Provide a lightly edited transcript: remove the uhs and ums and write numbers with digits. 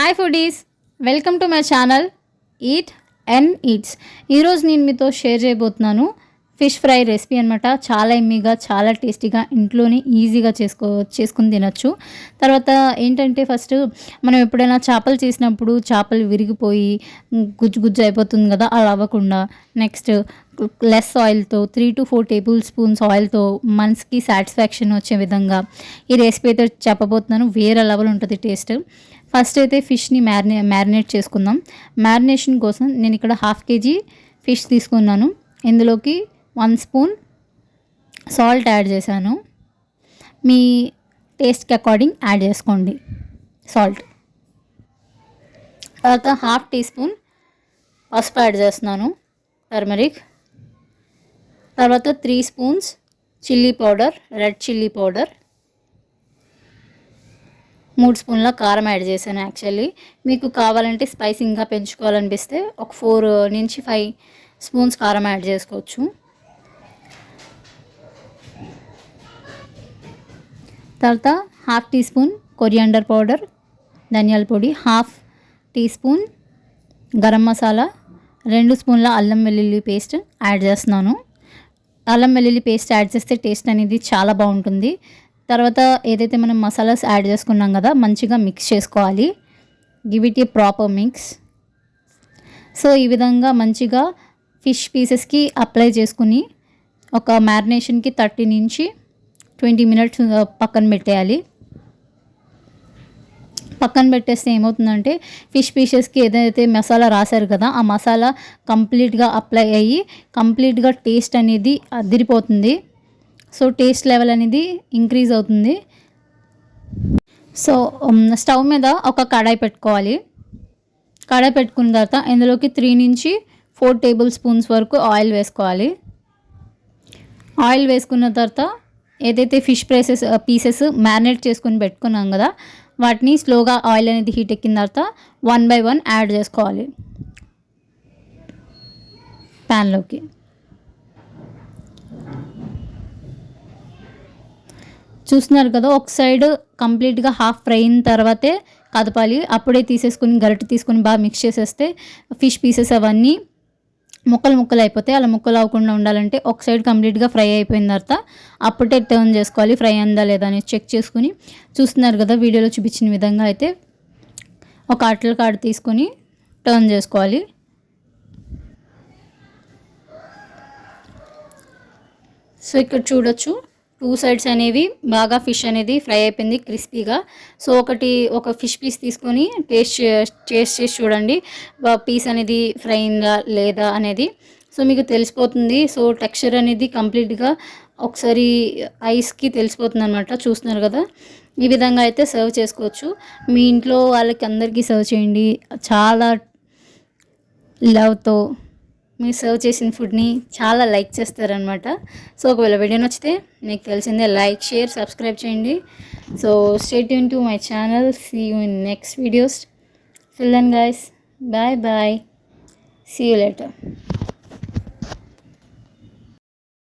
Hi foodies, welcome to my channel eat and eats. ఈరోజు నేను మీతో షేర్ చేయబోతున్నాను ఫిష్ ఫ్రై రెసిపీ అనమాట. చాలా ఎమ్మీగా, చాలా టేస్టీగా, ఇంట్లోనే ఈజీగా చేసుకుని తినచ్చు. తర్వాత ఏంటంటే, ఫస్ట్ మనం ఎప్పుడైనా చేపలు చేసినప్పుడు చేపలు విరిగిపోయి గుజ్జు గుజ్జు అయిపోతుంది కదా, అలా అవ్వకుండా నెక్స్ట్ లెస్ ఆయిల్తో 3 to 4 టేబుల్ స్పూన్స్ ఆయిల్తో మనసుకి సాటిస్ఫాక్షన్ వచ్చే విధంగా ఈ రెసిపీ అయితే చెప్పబోతున్నాను. వేరే లెవెల్ ఉంటుంది టేస్ట్. ఫస్ట్ అయితే ఫిష్ని మ్యారినేట్ చేసుకుందాం. మ్యారినేషన్ కోసం నేను ఇక్కడ 1/2 kg ఫిష్ తీసుకున్నాను. ఇందులోకి 1 స్పూన్ సాల్ట్ యాడ్ చేశాను. మీ టేస్ట్కి అకార్డింగ్ యాడ్ చేసుకోండి సాల్ట్. తర్వాత 1/2 teaspoon పసుపు యాడ్ చేస్తున్నాను, టర్మరిక్. తర్వాత 3 spoons chilli powder, red chilli powder. 3 స్పూన్ల కారం యాడ్ చేశాను. యాక్చువల్లీ మీకు కావాలంటే స్పైసీ ఇంకా పెంచుకోవాలనిపిస్తే ఒక 4 నుంచి 5 స్పూన్స్ కారం యాడ్ చేసుకోవచ్చు. తర్వాత 1/2 teaspoon కొరియాండర్ పౌడర్, ధనియాల పొడి, 1/2 teaspoon గరం మసాలా, 2 స్పూన్ల అల్లం వెల్లుల్లి పేస్ట్ యాడ్ చేస్తున్నాను. అల్లం వెల్లుల్లి పేస్ట్ యాడ్ చేస్తే టేస్ట్ అనేది చాలా బాగుంటుంది. తర్వాత ఏదైతే మనం మసాలాస్ యాడ్ చేసుకున్నాం కదా, మంచిగా మిక్స్ చేసుకోవాలి. Give it a proper mix. So ఈ విధంగా మంచిగా ఫిష్ పీసెస్కి అప్లై చేసుకుని ఒక మ్యారినేషన్కి 30 నుంచి 20 minutes పక్కన పెట్టేయాలి. పక్కన పెట్టేస్తే ఏమవుతుందంటే, ఫిష్ పీసెస్కి ఏదైతే మసాలా రాశారు కదా, ఆ మసాలా కంప్లీట్గా అప్లై అయ్యి కంప్లీట్గా టేస్ట్ అనేది అదిరిపోతుంది. సో టేస్ట్ లెవెల్ అనేది ఇంక్రీజ్ అవుతుంది. సో స్టవ్ మీద ఒక కడాయి పెట్టుకోవాలి. కడాయి పెట్టుకున్న తర్వాత ఇందులోకి 3 నుంచి 4 టేబుల్ స్పూన్స్ వరకు ఆయిల్ వేసుకోవాలి. ఆయిల్ వేసుకున్న తర్వాత ఏదైతే ఫిష్ పీసెస్ మ్యారినేట్ చేసుకుని పెట్టుకున్నాం కదా, వాటిని స్లోగా ఆయిల్ అనేది హీట్ ఎక్కిన తర్వాత 1 by 1 యాడ్ చేసుకోవాలి ప్యాన్లోకి. చూస్తున్నారు కదా, ఒక సైడ్ కంప్లీట్గా హాఫ్ ఫ్రై అయిన తర్వాతే కదపాలి. అప్పుడే తీసేసుకుని గరిటె తీసుకొని బాగా మిక్స్ చేసేస్తే ఫిష్ పీసెస్ అవన్నీ ముక్కలు అయిపోతాయి. అలా ముక్కలు అవ్వకుండా ఉండాలంటే ఒక సైడ్ కంప్లీట్గా ఫ్రై అయిపోయిన తర్వాత అప్పుడే టర్న్ చేసుకోవాలి. ఫ్రై అయిందా లేదా అనేది చెక్ చేసుకుని, చూస్తున్నారు కదా వీడియోలో చూపించిన విధంగా అయితే ఒక అట్ల కాడ తీసుకొని టర్న్ చేసుకోవాలి. సో ఇక్కడ చూడొచ్చు, 2 sides అనేవి బాగా ఫిష్ అనేది ఫ్రై అయిపోయింది క్రిస్పీగా. సో ఒక ఫిష్ పీస్ తీసుకొని టేస్ట్ చేసి చూడండి, పీస్ అనేది ఫ్రై అయిందా లేదా అనేది. సో మీకు తెలిసిపోతుంది. సో టెక్స్చర్ అనేది కంప్లీట్గా ఒకసారి ఐస్కి తెలిసిపోతుంది అనమాట. చూస్తున్నారు కదా, ఈ విధంగా అయితే సర్వ్ చేసుకోవచ్చు. మీ ఇంట్లో వాళ్ళకి అందరికీ సర్వ్ చేయండి. చాలా లవ్తో మీరు సర్వ్ చేసిన ఫుడ్ని చాలా లైక్ చేస్తారనమాట. సో ఒకవేళ వీడియో నచ్చితే మీకు తెలిసిందే లైక్, షేర్, సబ్స్క్రైబ్ చేయండి. So stay tune to my channel. See you in next videos. Till then guys, bye bye. See you later.